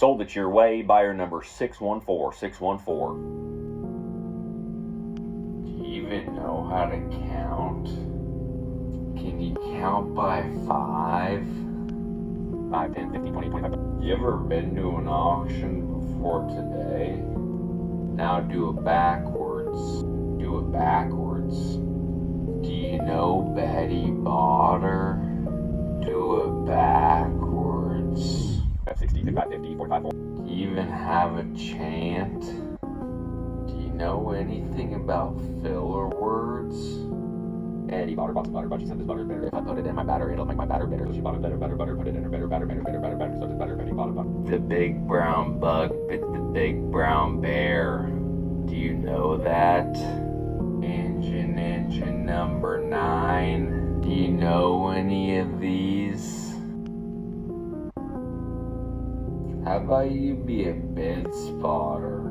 Sold it your way, buyer number 614614. Do you even know how to count? Can you count by 5? 5, 10, 15, 20, 25. You ever been to an auction before today? Now do it backwards. Do it backwards. Do you know Betty bought her? Do it backwards. 60, 55, 50, 45, 40. Do you even have a chant? Do you know anything about filler words? Eddie bought some butter, but she said this butter better. If I put it in my batter, it'll make my batter better. So she bought a better, put it in her better, so this butter, Betty bought a butter. The big brown bug bit the big brown bear. Do you know that? Engine number 9. Do you know any of these? How about you be a bid spotter?